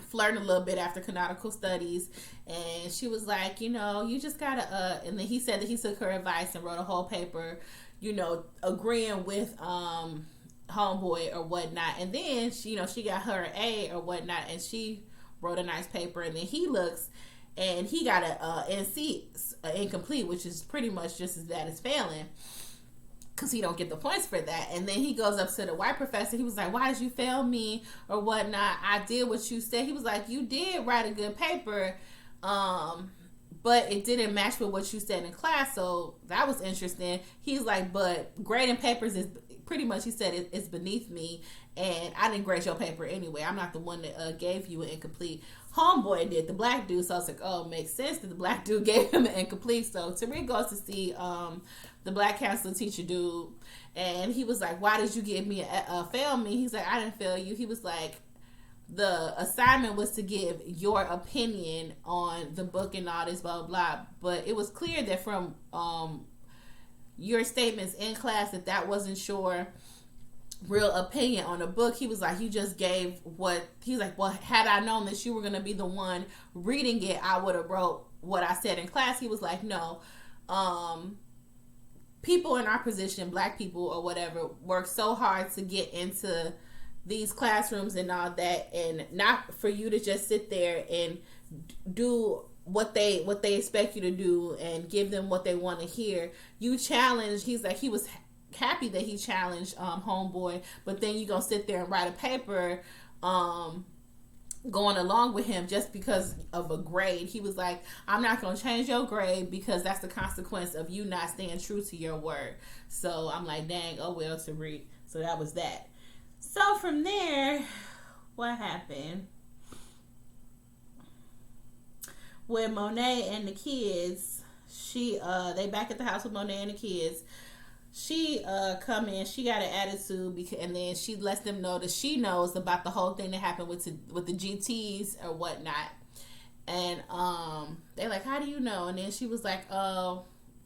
Speaker 1: flirting a little bit after canonical studies, and she was like, you just gotta and then he said that he took her advice and wrote a whole paper, agreeing with homeboy or whatnot. And then she got her an A or whatnot, and she wrote a nice paper. And then he looks and he got a NC, incomplete, which is pretty much just as bad as failing, because he don't get the points for that. And then he goes up to the white professor. He was like, why did you fail me or whatnot? I did what you said. He was like, you did write a good paper, but it didn't match with what you said in class. So that was interesting. He's like, but grading papers is pretty much, he said, it's beneath me, and I didn't grade your paper anyway. I'm not the one that gave you an incomplete. Homeboy did, the black dude. So I was like, oh, it makes sense that the black dude gave him an incomplete. So Tariq goes to see the black counselor teacher dude, and he was like, why did you give me fail me? He's like, I didn't fail you. He was like, the assignment was to give your opinion on the book and all this blah blah blah, but it was clear that from your statements in class that wasn't your real opinion on the book. He was like, you just gave he's like, well, had I known that you were going to be the one reading it, I would have wrote what I said in class. He was like, no, people in our position, black people or whatever, work so hard to get into these classrooms and all that, and not for you to just sit there and do what they expect you to do and give them what they want to hear. You challenge. He's like, he was happy that he challenged homeboy, but then you gonna sit there and write a paper going along with him just because of a grade. He was like, I'm not gonna change your grade because that's the consequence of you not staying true to your word. So I'm like, dang, oh well, Tariq. So that was that. So from there, what happened? With Monet and the kids, they back at the house with Monet and the kids. She come in, she got an attitude, and then she lets them know that she knows about the whole thing that happened with the GTs or whatnot. And they like, how do you know? And then she was like,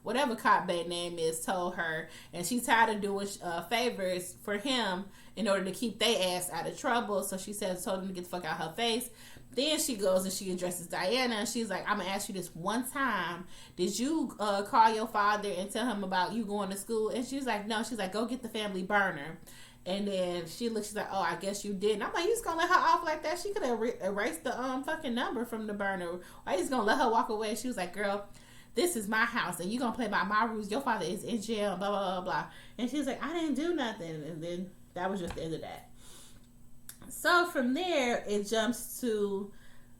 Speaker 1: whatever cop bait name is told her, and she's tired of doing favors for him in order to keep their ass out of trouble. So she said, told him to get the fuck out of her face. Then she goes and she addresses Diana, and she's like, I'm gonna ask you this one time. Did you call your father and tell him about you going to school? And she's like, no. She's like, go get the family burner. And then she looks, she's like, oh, I guess you didn't. I'm like, you just gonna let her off like that? She could have erased the fucking number from the burner. Why you just gonna let her walk away? She was like, girl, this is my house, and you gonna play by my rules. Your father is in jail, blah, blah, blah, blah. And she was like, I didn't do nothing. And then that was just the end of that. So from there, it jumps to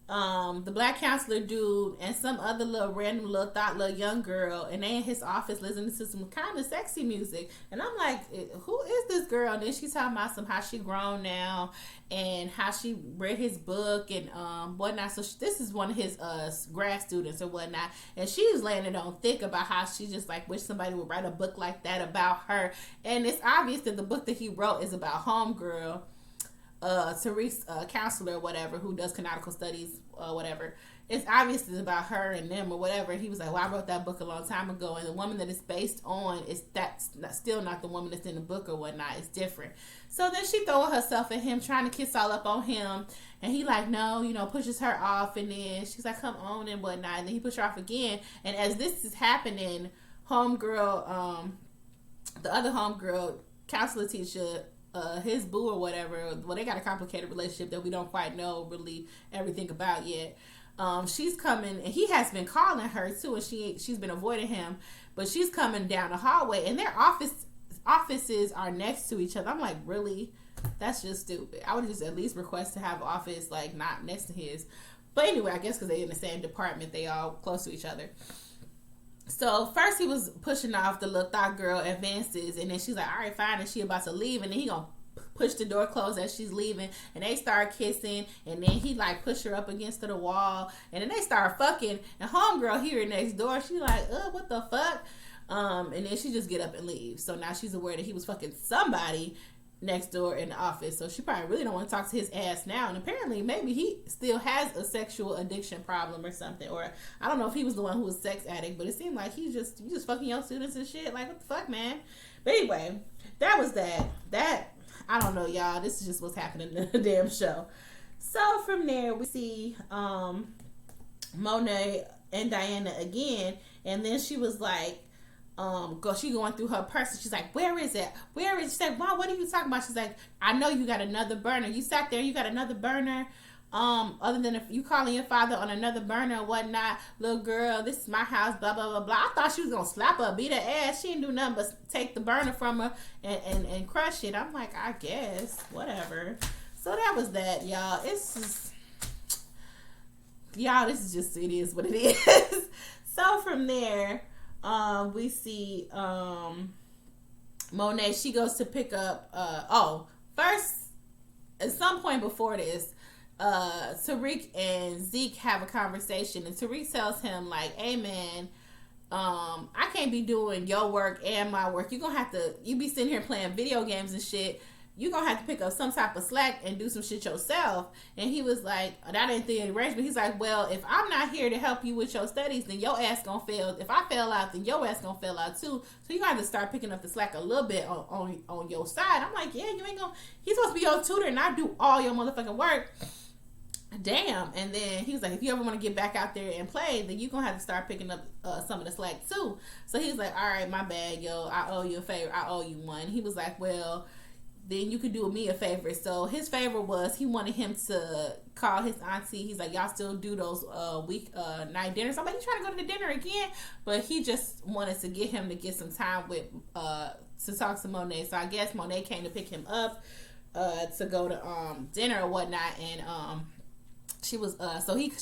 Speaker 1: the black counselor dude and some other little random little young girl, and they in his office listening to some kind of sexy music. And I'm like, who is this girl? And then she's talking about how she grown now and how she read his book and whatnot. So this is one of his grad students or whatnot, and she's laying it on thick about how she just like wish somebody would write a book like that about her. And it's obvious that the book that he wrote is about homegirl, Tariq's counselor or whatever, who does canonical studies, whatever. It's obviously about her and them or whatever. And he was like, well, I wrote that book a long time ago, and the woman that it's based on is still not the woman that's in the book or whatnot. It's different. So then she throwing herself at him, trying to kiss all up on him, and he like, no, pushes her off, and then she's like, come on and whatnot, and then he pushes her off again. And as this is happening, homegirl, the other homegirl, counselor teacher, his boo or whatever, well, they got a complicated relationship that we don't quite know really everything about yet. She's coming, and he has been calling her too, and she's been avoiding him, but she's coming down the hallway, and their offices are next to each other. I'm like, really? That's just stupid. I would just at least request to have office like not next to his. But anyway, I guess because they're in the same department, they all close to each other. So first he was pushing off the little thought girl advances, and then she's like, all right, fine, and she about to leave, and then he gonna push the door closed as she's leaving, and they start kissing, and then he like push her up against the wall, and then they start fucking, and homegirl hear it next door. She like, what the fuck? And then she just get up and leave. So now she's aware that he was fucking somebody next door in the office, so she probably really don't want to talk to his ass now. And apparently maybe he still has a sexual addiction problem or something, or I don't know if he was the one who was sex addict, but it seemed like you just fucking your students and shit. Like, what the fuck, man? But anyway, that was that I don't know, y'all, this is just what's happening in the damn show. So from there we see Monet and Diana again, and then she was like, she going through her purse, and she's like, where is it? She's like, Mom, what are you talking about? She's like, I know you got another burner. You sat there, you got another burner. Other than if you calling your father on another burner or whatnot, little girl, this is my house, blah, blah, blah, blah. I thought she was gonna slap her, beat her ass. She didn't do nothing but take the burner from her and crush it. I'm like, I guess, whatever. So that was that, y'all. It's just, y'all, this is just, it is what it is. So from there, we see Monet. She goes to pick up first, at some point before this, Tariq and Zeke have a conversation, and Tariq tells him like, hey man, I can't be doing your work and my work. You be sitting here playing video games and shit. You gonna have to pick up some type of slack and do some shit yourself. And he was like, that ain't the arrangement. He's like, well, if I'm not here to help you with your studies, then your ass gonna fail. If I fail out, then your ass gonna fail out too. So you gotta start picking up the slack a little bit on your side. I'm like, yeah, you ain't gonna, he's supposed to be your tutor and not do all your motherfucking work. Damn. And then he was like, if you ever want to get back out there and play, then you gonna have to start picking up some of the slack too. So he's like, all right, my bad, yo, I owe you a favor. I owe you one. He was like, well, then you could do me a favor. So his favor was, he wanted him to call his auntie. He's like, y'all still do those week night dinners? I'm like, you trying to go to the dinner again? But he just wanted to get him to get some time with to talk to Monet. So I guess Monet came to pick him up to go to dinner or whatnot. And she was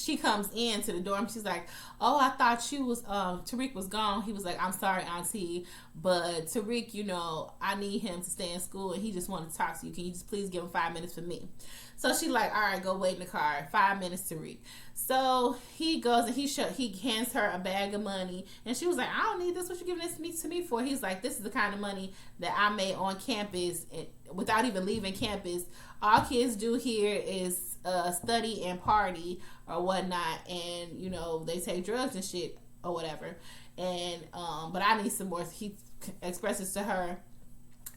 Speaker 1: she comes in to the dorm. She's like, oh, I thought you was Tariq was gone. He was like, I'm sorry, auntie, but Tariq, I need him to stay in school, and he just wanted to talk to you. Can you just please give him 5 minutes for me? So she's like, all right, go wait in the car. 5 minutes, Tariq. So he goes and he hands her a bag of money, and she was like, I don't need this. What you giving this to me for? He's like, this is the kind of money that I made on campus without even leaving campus. all kids do here is study and party or whatnot, and you know they take drugs and shit or whatever. And but I need some more. He expresses to her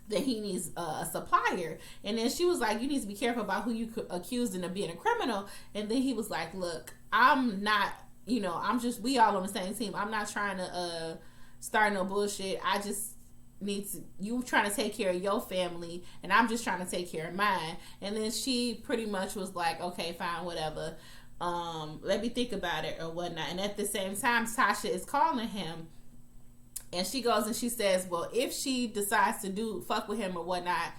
Speaker 1: that he needs a supplier, and then she was like, you need to be careful about who you accusing of being a criminal. And then he was like, look, I'm not, you know, I'm just, we all on the same team. I'm not trying to start no bullshit. I just need to, you trying to take care of your family, and I'm just trying to take care of mine. And then she pretty much was like, okay, fine, whatever, let me think about it or whatnot. And at the same time, Tasha is calling him, and she goes and she says, well, if she decides to fuck with him or whatnot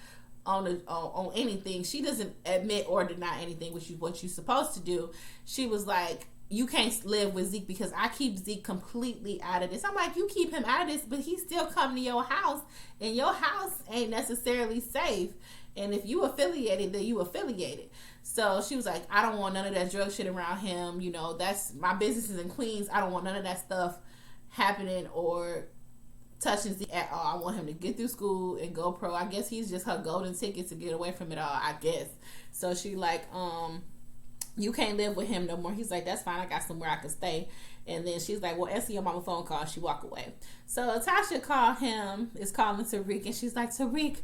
Speaker 1: on anything, she doesn't admit or deny anything, which is what you're supposed to do. She was like, you can't live with Zeke because I keep Zeke completely out of this. I'm like, you keep him out of this, but he still come to your house, and your house ain't necessarily safe. And if you affiliated, then you affiliated. So she was like, I don't want none of that drug shit around him. You know, that's my business is in Queens. I don't want none of that stuff happening or touching Zeke at all. I want him to get through school and go pro. I guess he's just her golden ticket to get away from it all, I guess. So she like, you can't live with him no more. He's like, that's fine. I got somewhere I can stay. And then she's like, well, answer your mama phone call. She walk away. So Tasha is calling Tariq, and she's like, Tariq,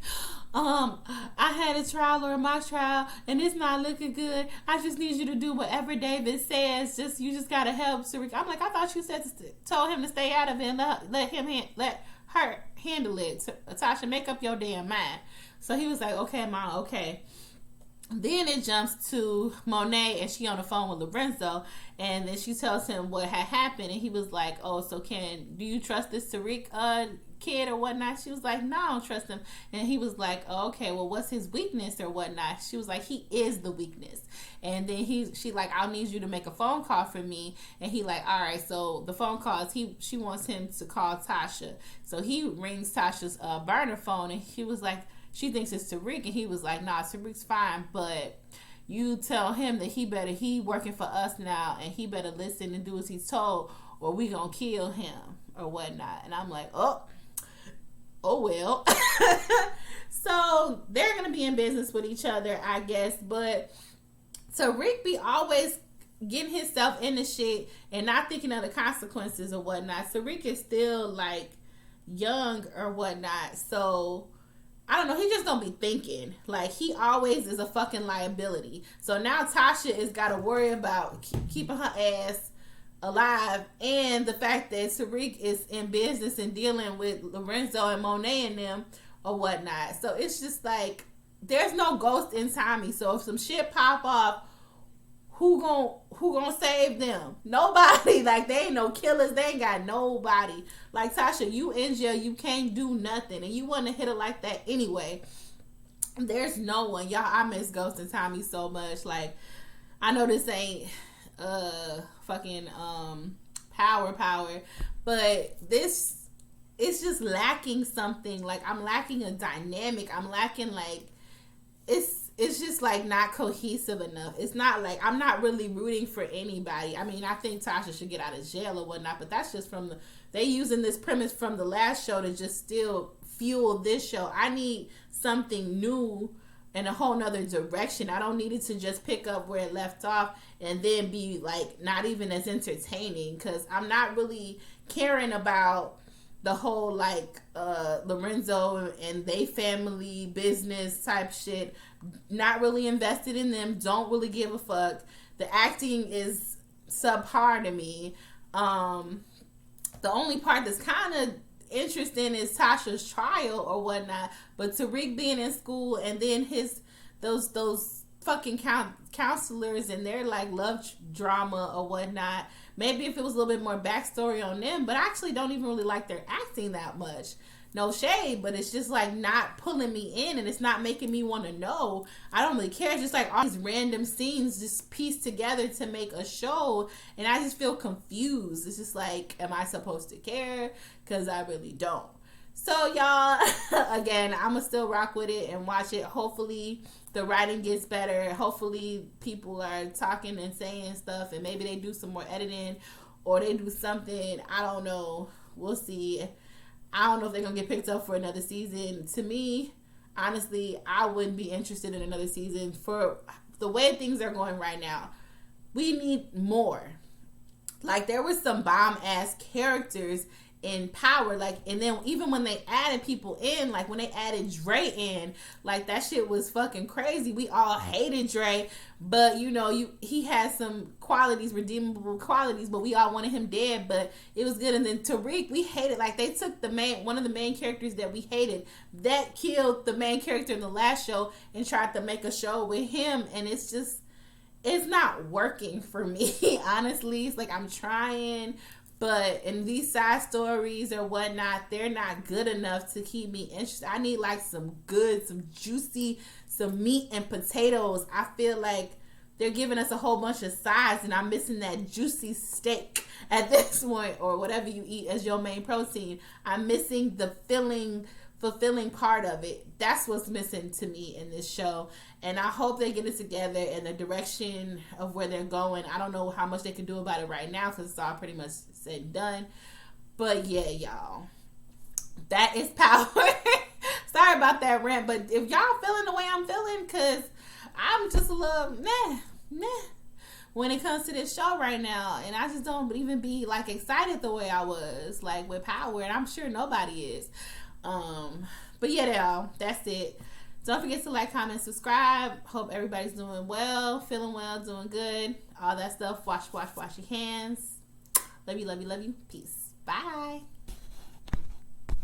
Speaker 1: I had a trial or a mock trial, and it's not looking good. I just need you to do whatever David says. You just gotta help Tariq. I'm like, I thought you told him to stay out of it and let her handle it. Tasha, make up your damn mind. So he was like, okay, mom, okay. Then it jumps to Monet, and she on the phone with Lorenzo, and then she tells him what had happened, and he was like, oh, so do you trust this Tariq kid or whatnot? She was like, no, I don't trust him. And he was like, oh, okay, well, what's his weakness or whatnot? She was like, he is the weakness. And then she like, I'll need you to make a phone call for me. And he like, all right. So the phone calls, she wants him to call Tasha. So he rings Tasha's burner phone, and he was like, she thinks it's Tariq, and he was like, nah, Tariq's fine, but you tell him that he working for us now, and he better listen and do as he's told, or we gonna kill him or whatnot. And I'm like, oh well. So they're gonna be in business with each other, I guess, but Tariq be always getting himself in the shit and not thinking of the consequences or whatnot. Tariq is still like young or whatnot, so I don't know, he just gonna be thinking. Like, he always is a fucking liability. So now Tasha is gotta worry about keeping her ass alive, and the fact that Tariq is in business and dealing with Lorenzo and Monet and them or whatnot. So it's just like, there's no ghost in Tommy. So if some shit pop off, who gonna save them? Nobody. Like, they ain't no killers. They ain't got nobody. Like, Tasha, you in jail. You can't do nothing. And you want to hit her like that anyway. There's no one. Y'all, I miss Ghost and Tommy so much. Like, I know this ain't fucking power. But this, it's just lacking something. Like, I'm lacking a dynamic. I'm lacking, like, it's just like not cohesive enough. It's not like, I'm not really rooting for anybody. I mean, I think Tasha should get out of jail or whatnot, but that's just they using this premise from the last show to just still fuel this show. I need something new in a whole nother direction. I don't need it to just pick up where it left off and then be like not even as entertaining, because I'm not really caring about the whole like Lorenzo and they family business type shit. Not really invested in them. Don't really give a fuck. The acting is subpar to me. The only part that's kind of interesting is Tasha's trial or whatnot. But Tariq being in school, and then those fucking counselors and their like love drama or whatnot. Maybe if it was a little bit more backstory on them, but I actually don't even really like their acting that much. No shade, but it's just like not pulling me in, and it's not making me want to know. I don't really care. It's just like all these random scenes just pieced together to make a show, and I just feel confused. It's just like, am I supposed to care? Because I really don't. So y'all, again, I'm gonna still rock with it and watch it. Hopefully the writing gets better. Hopefully people are talking and saying stuff, and maybe they do some more editing or they do something. I don't know. We'll see. I don't know if they're gonna get picked up for another season. To me, honestly, I wouldn't be interested in another season for the way things are going right now. We need more. Like, there was some bomb ass characters in Power, like, and then even when they added people in, like when they added Dre in, like that shit was fucking crazy. We all hated Dre, but he had some qualities, redeemable qualities, but we all wanted him dead. But it was good. And then Tariq, we hated, like they took one of the main characters that we hated, that killed the main character in the last show, and tried to make a show with him, and it's not working for me. Honestly, it's like I'm trying, but in these side stories or whatnot, they're not good enough to keep me interested. I need like some juicy, some meat and potatoes. I feel like they're giving us a whole bunch of sides, and I'm missing that juicy steak at this point, or whatever you eat as your main protein. I'm missing the fulfilling part of it. That's what's missing to me in this show, and I hope they get it together in the direction of where they're going. I don't know how much they can do about it right now because it's all pretty much said and done, but yeah, y'all, that is Power. Sorry about that rant, but if y'all feeling the way I'm feeling, because I'm just a little meh when it comes to this show right now, and I just don't even be like excited the way I was like with Power, and I'm sure nobody is. But yeah, y'all, that's it. Don't forget to like, comment, subscribe. Hope everybody's doing well, feeling well, doing good, all that stuff. Wash your hands. Love you. Peace. Bye.